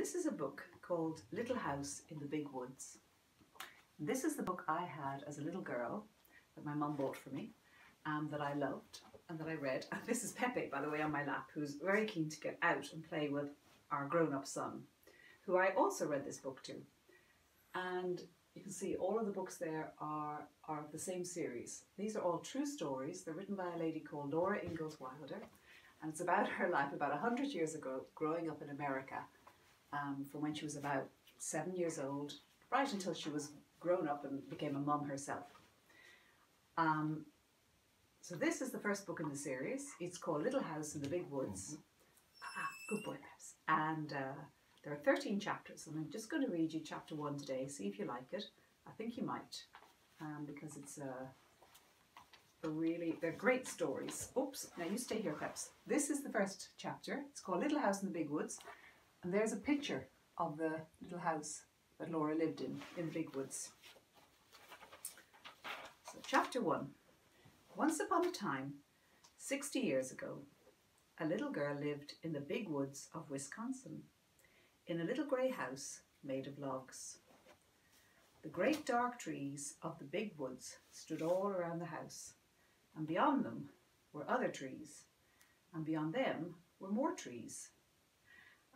This is a book called Little House in the Big Woods. This is the book I had as a little girl that my mum bought for me and that I loved and that I read. And this is Pepe, by the way, on my lap, who's very keen to get out and play with our grown-up son, who I also read this book to. And you can see all of the books there are of the same series. These are all true stories. They're written by a lady called Laura Ingalls WIlder, and it's about her life about 100 years ago, growing up in America, from when she was about 7 years old, right until she was grown up and became a mum herself. So this is the first book in the series. It's called Little House in the Big Woods. Good boy, Peps. And there are 13 chapters, and I'm just going to read you chapter 1 today, see if you like it. I think you might, because it's they're great stories. Oops, now you stay here, Peps. This is the first chapter. It's called Little House in the Big Woods, and there's a picture of the little house that Laura lived in the Big Woods. So chapter 1. Once upon a time, 60 years ago, a little girl lived in the big woods of Wisconsin, in a little grey house made of logs. The great dark trees of the big woods stood all around the house, and beyond them were other trees, and beyond them were more trees.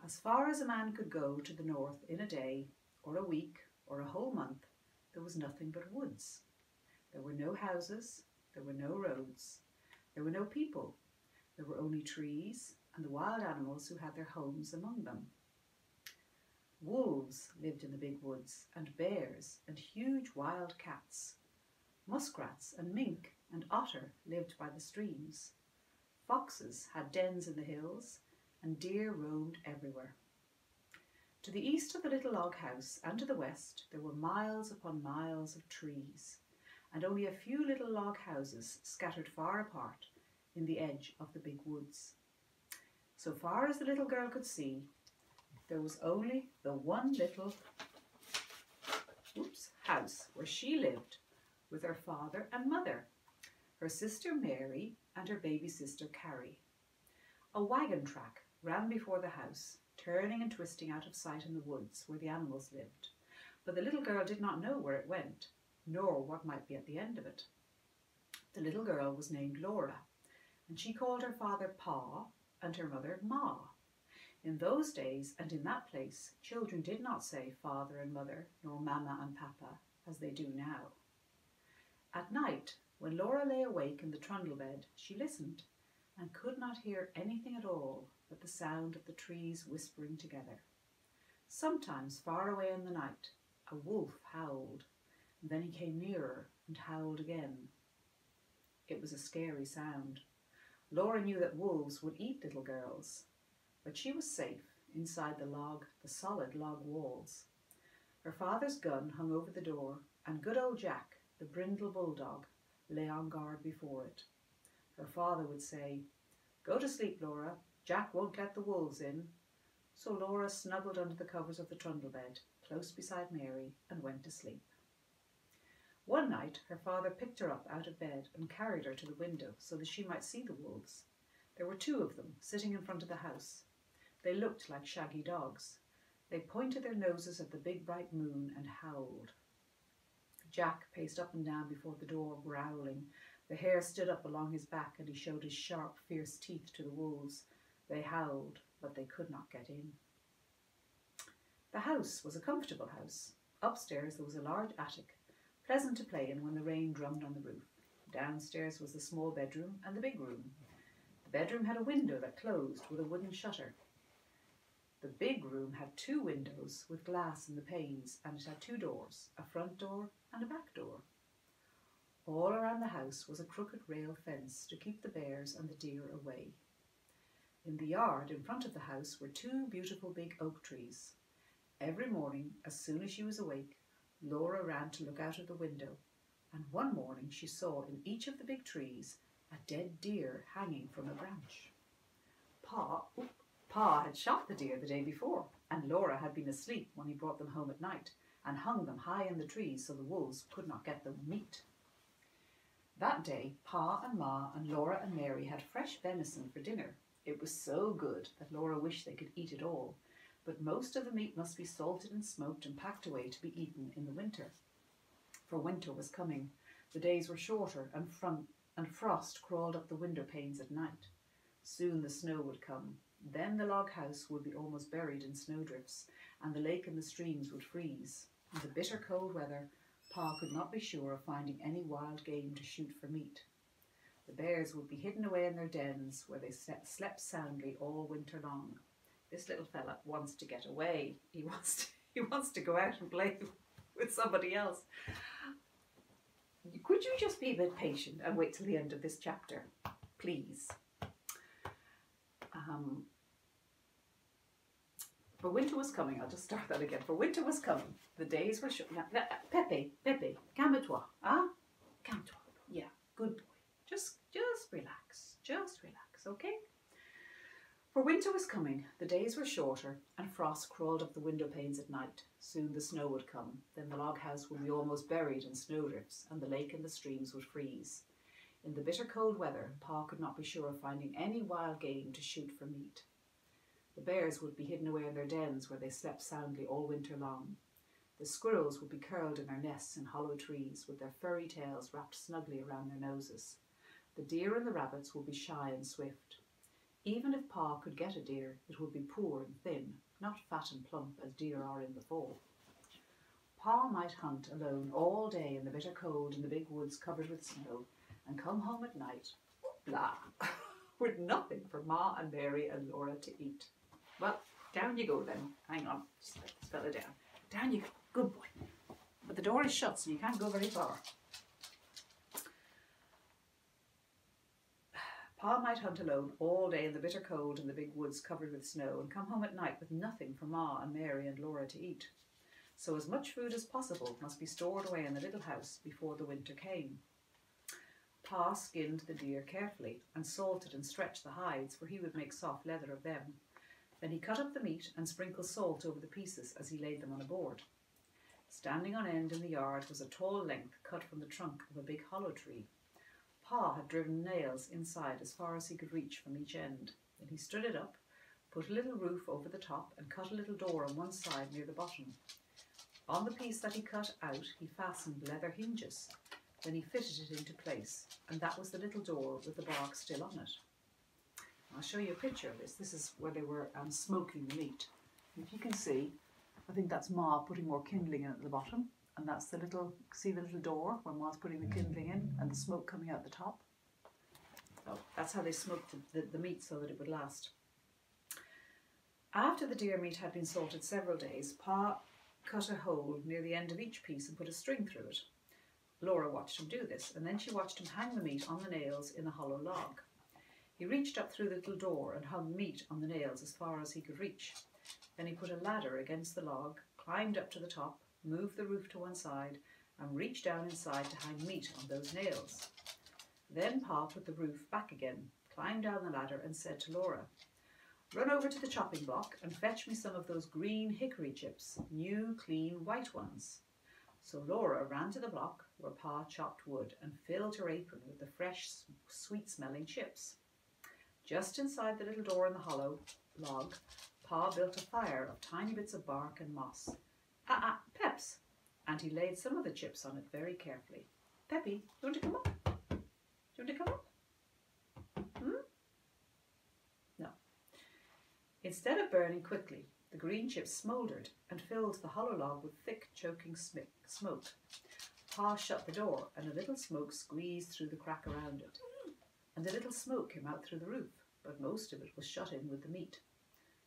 As far as a man could go to the north in a day, or a week, or a whole month, there was nothing but woods. There were no houses, there were no roads, there were no people. There were only trees and the wild animals who had their homes among them. Wolves lived in the big woods, and bears and huge wild cats. Muskrats and mink and otter lived by the streams. Foxes had dens in the hills, and deer roamed everywhere. To the east of the little log house and to the west there were miles upon miles of trees, and only a few little log houses scattered far apart in the edge of the big woods. So far as the little girl could see, there was only the one little house where she lived with her father and mother, her sister Mary and her baby sister Carrie. A wagon track ran before the house, turning and twisting out of sight in the woods where the animals lived, but the little girl did not know where it went, nor what might be at the end of it. The little girl was named Laura, and she called her father Pa and her mother Ma. In those days and in that place, children did not say father and mother, nor mama and papa, as they do now. At night, when Laura lay awake in the trundle bed, she listened, and could not hear anything at all but the sound of the trees whispering together. Sometimes, far away in the night, a wolf howled, and then he came nearer and howled again. It was a scary sound. Laura knew that wolves would eat little girls, but she was safe inside the solid log walls. Her father's gun hung over the door, and good old Jack, the brindle bulldog, lay on guard before it. Her father would say, "Go to sleep, Laura. Jack won't let the wolves in." So Laura snuggled under the covers of the trundle bed, close beside Mary, and went to sleep. One night her father picked her up out of bed and carried her to the window so that she might see the wolves. There were 2 of them sitting in front of the house. They looked like shaggy dogs. They pointed their noses at the big bright moon and howled. Jack paced up and down before the door, growling. The hair stood up along his back, and he showed his sharp, fierce teeth to the wolves. They howled, but they could not get in. The house was a comfortable house. Upstairs there was a large attic, pleasant to play in when the rain drummed on the roof. Downstairs was the small bedroom and the big room. The bedroom had a window that closed with a wooden shutter. The big room had 2 windows with glass in the panes, and it had 2 doors, a front door and a back door. All around the house was a crooked rail fence to keep the bears and the deer away. In the yard in front of the house were 2 beautiful big oak trees. Every morning, as soon as she was awake, Laura ran to look out of the window, and one morning she saw in each of the big trees a dead deer hanging from a branch. Pa had shot the deer the day before, and Laura had been asleep when he brought them home at night and hung them high in the trees so the wolves could not get the meat. That day, Pa and Ma and Laura and Mary had fresh venison for dinner. It was so good that Laura wished they could eat it all, but most of the meat must be salted and smoked and packed away to be eaten in the winter. For winter was coming. The days were shorter, and frost crawled up the window panes at night. Soon the snow would come. Then the log house would be almost buried in snowdrifts, and the lake and the streams would freeze. In the bitter cold weather, Pa could not be sure of finding any wild game to shoot for meat. The bears would be hidden away in their dens, where they slept soundly all winter long. This little fella wants to get away. He wants to go out and play with somebody else. Could you just be a bit patient and wait till the end of this chapter, please? For winter was coming. I'll just start that again. For winter was coming. The days were short. Pepe, calme-toi. Ah? Calme-toi. Yeah, good boy. Just relax. Just relax, okay? For winter was coming. The days were shorter, and frost crawled up the window panes at night. Soon the snow would come. Then the log house would be almost buried in snowdrifts, and the lake and the streams would freeze. In the bitter cold weather, Pa could not be sure of finding any wild game to shoot for meat. The bears would be hidden away in their dens, where they slept soundly all winter long. The squirrels would be curled in their nests in hollow trees, with their furry tails wrapped snugly around their noses. The deer and the rabbits would be shy and swift. Even if Pa could get a deer, it would be poor and thin, not fat and plump as deer are in the fall. Pa might hunt alone all day in the bitter cold in the big woods covered with snow, and come home at night, blah, with nothing for Ma and Mary and Laura to eat. Well, down you go then. Hang on, just let this fella down. Down you go, good boy. But the door is shut, so you can't go very far. Pa might hunt alone all day in the bitter cold in the big woods covered with snow, and come home at night with nothing for Ma and Mary and Laura to eat. So as much food as possible must be stored away in the little house before the winter came. Pa skinned the deer carefully and salted and stretched the hides, for he would make soft leather of them. Then he cut up the meat and sprinkled salt over the pieces as he laid them on a board. Standing on end in the yard was a tall length cut from the trunk of a big hollow tree. Pa had driven nails inside as far as he could reach from each end. Then he stood it up, put a little roof over the top, and cut a little door on one side near the bottom. On the piece that he cut out, he fastened leather hinges. Then he fitted it into place, and that was the little door with the bark still on it. I'll show you a picture of this. This is where they were smoking the meat. If you can see, I think that's Ma putting more kindling in at the bottom, and that's the little, see the little door where Ma's putting the kindling in and the smoke coming out the top. Oh, that's how they smoked the meat so that it would last. After the deer meat had been salted several days, Pa cut a hole near the end of each piece and put a string through it. Laura watched him do this, and then she watched him hang the meat on the nails in a hollow log. He reached up through the little door and hung meat on the nails as far as he could reach. Then he put a ladder against the log, climbed up to the top, moved the roof to one side, and reached down inside to hang meat on those nails. Then Pa put the roof back again, climbed down the ladder, and said to Laura, "Run over to the chopping block and fetch me some of those green hickory chips, new, clean, white ones." So Laura ran to the block where Pa chopped wood and filled her apron with the fresh, sweet-smelling chips. Just inside the little door in the hollow log, Pa built a fire of tiny bits of bark and moss. Peps! And he laid some of the chips on it very carefully. Pepe, you want to come up? Do you want to come up? No. Instead of burning quickly, the green chips smouldered and filled the hollow log with thick, choking smoke. Pa shut the door, and a little smoke squeezed through the crack around it. And a little smoke came out through the roof, but most of it was shut in with the meat.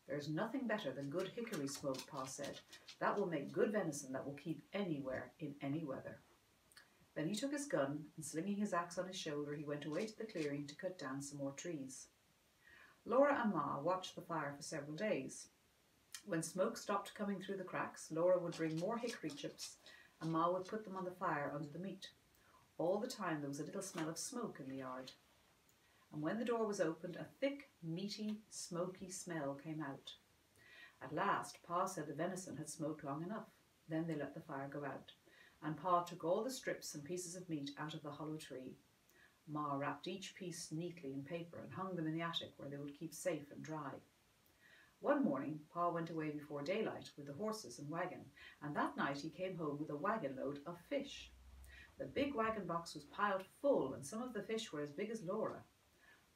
"There's nothing better than good hickory smoke," Pa said. "That will make good venison that will keep anywhere, in any weather." Then he took his gun, and slinging his axe on his shoulder, he went away to the clearing to cut down some more trees. Laura and Ma watched the fire for several days. When smoke stopped coming through the cracks, Laura would bring more hickory chips, and Ma would put them on the fire under the meat. All the time there was a little smell of smoke in the yard. And when the door was opened, a thick, meaty, smoky smell came out. At last, Pa said the venison had smoked long enough. Then they let the fire go out, and Pa took all the strips and pieces of meat out of the hollow tree. Ma wrapped each piece neatly in paper and hung them in the attic where they would keep safe and dry. One morning, Pa went away before daylight with the horses and wagon, and that night he came home with a wagon load of fish. The big wagon box was piled full, and some of the fish were as big as Laura.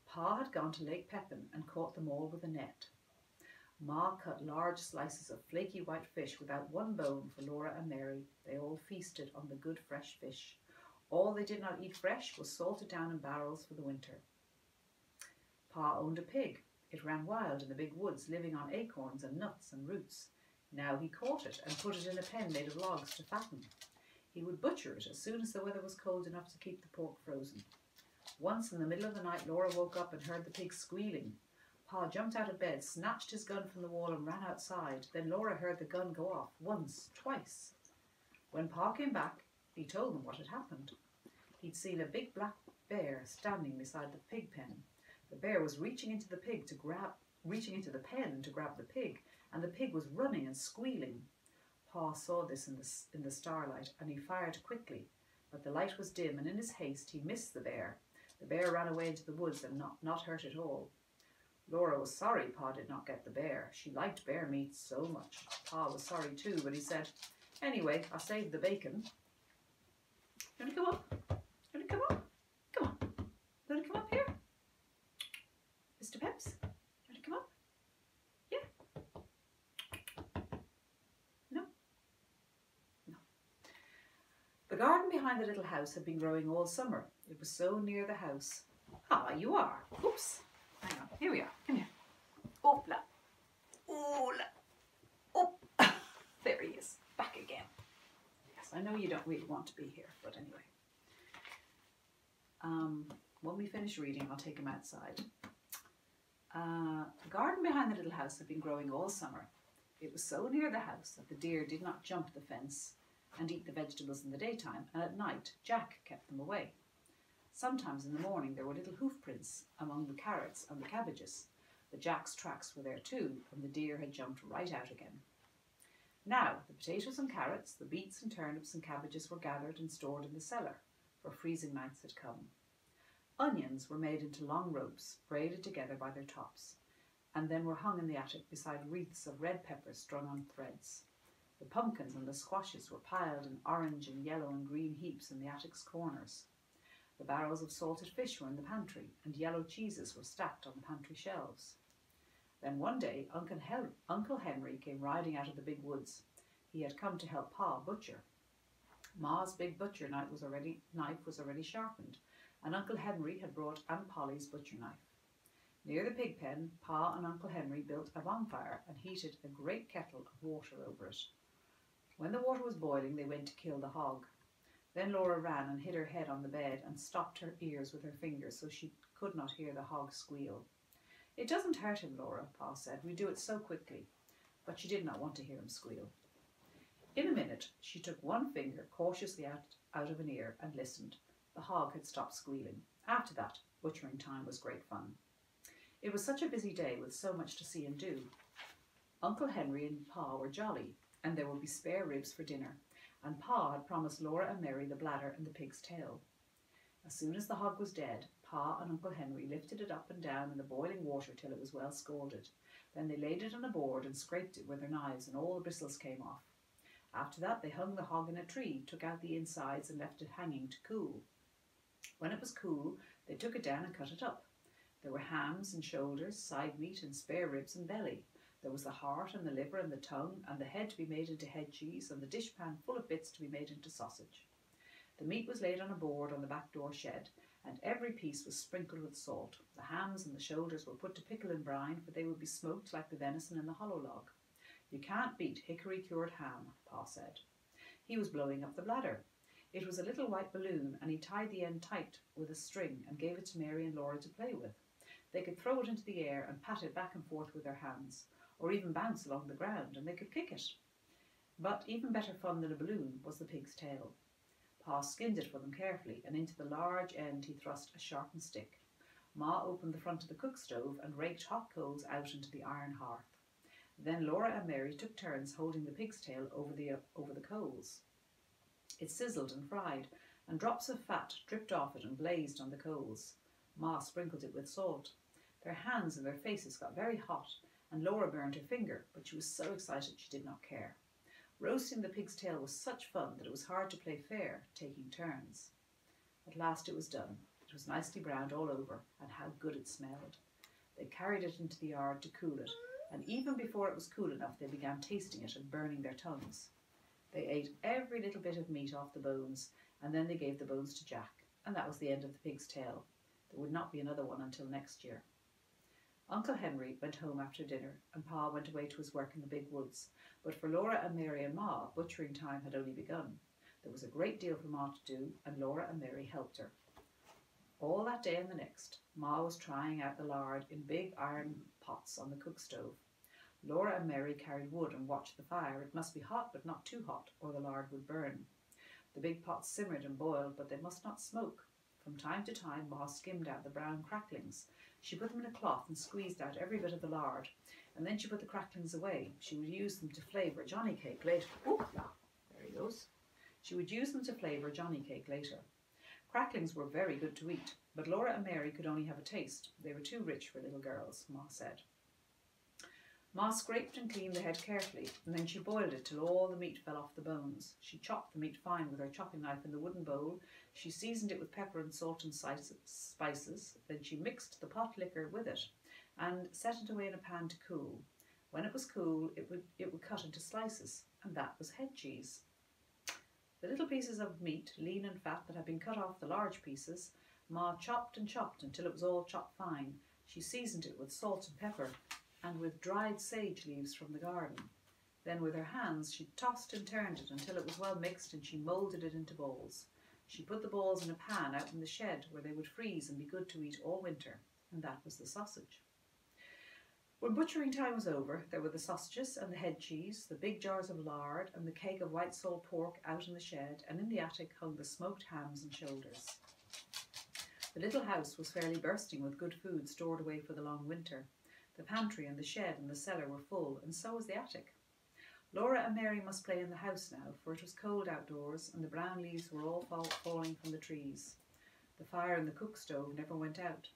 Pa had gone to Lake Pepin and caught them all with a net. Ma cut large slices of flaky white fish without one bone for Laura and Mary. They all feasted on the good fresh fish. All they did not eat fresh was salted down in barrels for the winter. Pa owned a pig. It ran wild in the big woods, living on acorns and nuts and roots. Now he caught it and put it in a pen made of logs to fatten. He would butcher it as soon as the weather was cold enough to keep the pork frozen. Once in the middle of the night, Laura woke up and heard the pig squealing. Pa jumped out of bed, snatched his gun from the wall and ran outside. Then Laura heard the gun go off, once, twice. When Pa came back, he told them what had happened. He'd seen a big black bear standing beside the pig pen. The bear was reaching into the pen to grab the pig, and the pig was running and squealing. Pa saw this in the starlight, and he fired quickly, but the light was dim, and in his haste he missed the bear. The bear ran away into the woods and not hurt at all. Laura was sorry Pa did not get the bear. She liked bear meat so much. Pa was sorry too, but he said, "Anyway, I saved the bacon." You want to come up? You want to come up? Come on. You want to come up here? Mr. Peps? You want to come up? Yeah? No? No. The garden behind the little house had been growing all summer. It was so near the house. Ah, you are. Oops. Hang on. Here we are. Come here. Opla. Ola. Op. There he is. Back again. Yes, I know you don't really want to be here, but anyway. When we finish reading, I'll take him outside. The garden behind the little house had been growing all summer. It was so near the house that the deer did not jump the fence and eat the vegetables in the daytime, and at night Jack kept them away. Sometimes in the morning there were little hoof prints among the carrots and the cabbages. The Jack's tracks were there too, and the deer had jumped right out again. Now the potatoes and carrots, the beets and turnips and cabbages were gathered and stored in the cellar, for freezing nights had come. Onions were made into long ropes, braided together by their tops, and then were hung in the attic beside wreaths of red peppers strung on threads. The pumpkins and the squashes were piled in orange and yellow and green heaps in the attic's corners. The barrels of salted fish were in the pantry, and yellow cheeses were stacked on the pantry shelves. Then one day Uncle Henry came riding out of the big woods. He had come to help Pa butcher. Ma's big butcher knife was already sharpened, and Uncle Henry had brought Aunt Polly's butcher knife. Near the pig pen, Pa and Uncle Henry built a bonfire and heated a great kettle of water over it. When the water was boiling, they went to kill the hog. Then Laura ran and hid her head on the bed and stopped her ears with her fingers so she could not hear the hog squeal. "It doesn't hurt him, Laura," Pa said. "We do it so quickly." But she did not want to hear him squeal. In a minute, she took one finger cautiously out of an ear and listened. The hog had stopped squealing. After that, butchering time was great fun. It was such a busy day with so much to see and do. Uncle Henry and Pa were jolly, and there would be spare ribs for dinner, and Pa had promised Laura and Mary the bladder and the pig's tail. As soon as the hog was dead, Pa and Uncle Henry lifted it up and down in the boiling water till it was well scalded. Then they laid it on a board and scraped it with their knives, and all the bristles came off. After that, they hung the hog in a tree, took out the insides and left it hanging to cool. When it was cool, they took it down and cut it up. There were hams and shoulders, side meat and spare ribs and belly. There was the heart and the liver and the tongue, and the head to be made into head cheese, and the dishpan full of bits to be made into sausage. The meat was laid on a board on the back door shed, and every piece was sprinkled with salt. The hams and the shoulders were put to pickle in brine, for they would be smoked like the venison in the hollow log. "You can't beat hickory-cured ham," Pa said. He was blowing up the bladder. It was a little white balloon, and he tied the end tight with a string and gave it to Mary and Laura to play with. They could throw it into the air and pat it back and forth with their hands, or even bounce along the ground, and they could kick it. But even better fun than a balloon was the pig's tail. Pa skinned it for them carefully, and into the large end he thrust a sharpened stick. Ma opened the front of the cook stove and raked hot coals out into the iron hearth. Then Laura and Mary took turns holding the pig's tail over the coals. It sizzled and fried, and drops of fat dripped off it and blazed on the coals. Ma sprinkled it with salt. Their hands and their faces got very hot, and Laura burned her finger, but she was so excited she did not care. Roasting the pig's tail was such fun that it was hard to play fair, taking turns. At last it was done. It was nicely browned all over, and how good it smelled. They carried it into the yard to cool it, and even before it was cool enough they began tasting it and burning their tongues. They ate every little bit of meat off the bones, and then they gave the bones to Jack, and that was the end of the pig's tail. There would not be another one until next year. Uncle Henry went home after dinner, and Pa went away to his work in the big woods, but for Laura and Mary and Ma, butchering time had only begun. There was a great deal for Ma to do, and Laura and Mary helped her. All that day and the next, Ma was trying out the lard in big iron pots on the cook stove. Laura and Mary carried wood and watched the fire. It must be hot, but not too hot, or the lard would burn. The big pots simmered and boiled, but they must not smoke. From time to time, Ma skimmed out the brown cracklings. She put them in a cloth and squeezed out every bit of the lard, and then she put the cracklings away. She would use them to flavour Johnny cake later. Oh, there he goes. She would use them to flavour Johnny cake later. Cracklings were very good to eat, but Laura and Mary could only have a taste. They were too rich for little girls, Ma said. Ma scraped and cleaned the head carefully, and then she boiled it till all the meat fell off the bones. She chopped the meat fine with her chopping knife in the wooden bowl. She seasoned it with pepper and salt and spices. Then she mixed the pot liquor with it and set it away in a pan to cool. When it was cool, it would cut into slices, and that was head cheese. The little pieces of meat, lean and fat, that had been cut off the large pieces, Ma chopped and chopped until it was all chopped fine. She seasoned it with salt and pepper, and with dried sage leaves from the garden. Then with her hands she tossed and turned it until it was well mixed, and she moulded it into balls. She put the balls in a pan out in the shed where they would freeze and be good to eat all winter, and that was the sausage. When butchering time was over, there were the sausages and the head cheese, the big jars of lard, and the keg of white salt pork out in the shed, and in the attic hung the smoked hams and shoulders. The little house was fairly bursting with good food stored away for the long winter. The pantry and the shed and the cellar were full, and so was the attic. Laura and Mary must play in the house now, for it was cold outdoors, and the brown leaves were all falling from the trees. The fire in the cook stove never went out.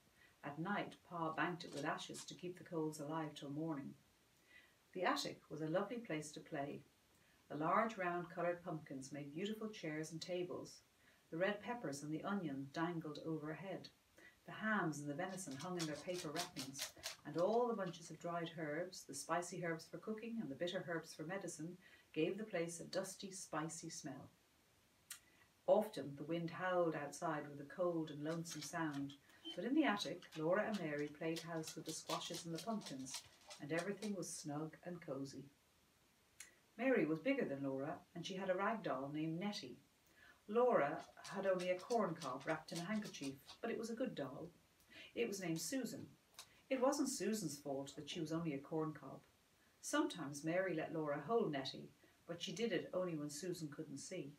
At night, Pa banked it with ashes to keep the coals alive till morning. The attic was a lovely place to play. The large round coloured pumpkins made beautiful chairs and tables. The red peppers and the onion dangled overhead. The hams and the venison hung in their paper wrappings, and all the bunches of dried herbs, the spicy herbs for cooking and the bitter herbs for medicine, gave the place a dusty, spicy smell. Often the wind howled outside with a cold and lonesome sound, but in the attic Laura and Mary played house with the squashes and the pumpkins, and everything was snug and cosy. Mary was bigger than Laura, and she had a rag doll named Nettie. Laura had only a corn cob wrapped in a handkerchief, but it was a good doll. It was named Susan. It wasn't Susan's fault that she was only a corn cob. Sometimes Mary let Laura hold Nettie, but she did it only when Susan couldn't see.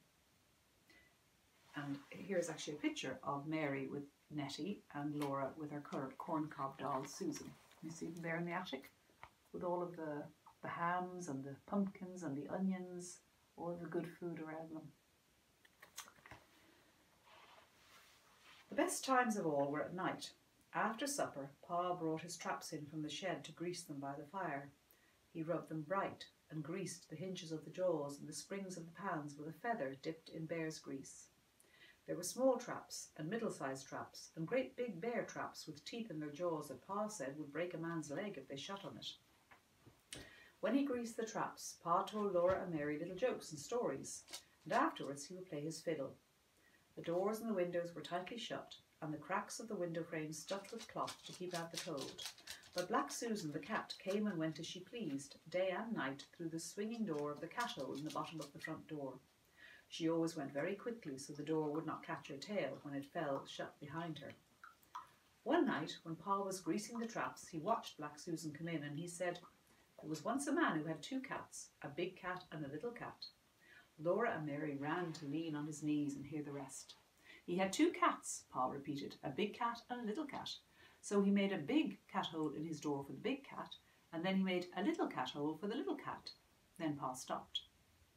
And here's actually a picture of Mary with Nettie and Laura with her corn cob doll Susan. You see them there in the attic with all of the hams and the pumpkins and the onions, all the good food around them. The best times of all were at night. After supper, Pa brought his traps in from the shed to grease them by the fire. He rubbed them bright and greased the hinges of the jaws and the springs of the pans with a feather dipped in bear's grease. There were small traps and middle-sized traps and great big bear traps with teeth in their jaws that Pa said would break a man's leg if they shut on it. When he greased the traps, Pa told Laura and Mary little jokes and stories, and afterwards he would play his fiddle. The doors and the windows were tightly shut, and the cracks of the window frames stuffed with cloth to keep out the cold. But Black Susan the cat came and went as she pleased, day and night, through the swinging door of the cat hole in the bottom of the front door. She always went very quickly so the door would not catch her tail when it fell shut behind her. One night, when Pa was greasing the traps, he watched Black Susan come in, and he said, "There was once a man who had two cats, a big cat and a little cat." Laura and Mary ran to lean on his knees and hear the rest. "He had two cats," Pa repeated, "a big cat and a little cat. So he made a big cat hole in his door for the big cat, and then he made a little cat hole for the little cat." Then Pa stopped.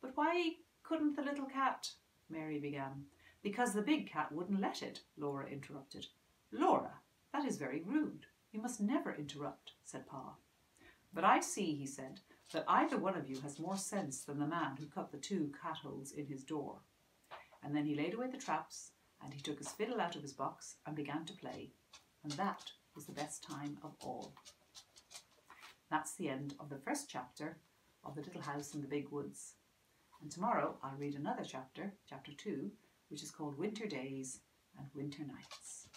"But why couldn't the little cat?" Mary began. "Because the big cat wouldn't let it," Laura interrupted. "Laura, that is very rude. You must never interrupt," said Pa. "But I see," he said, "that either one of you has more sense than the man who cut the 2 cat holes in his door." And then he laid away the traps, and he took his fiddle out of his box and began to play. And that was the best time of all. That's the end of the first chapter of The Little House in the Big Woods. And tomorrow I'll read another chapter, chapter 2, which is called Winter Days and Winter Nights.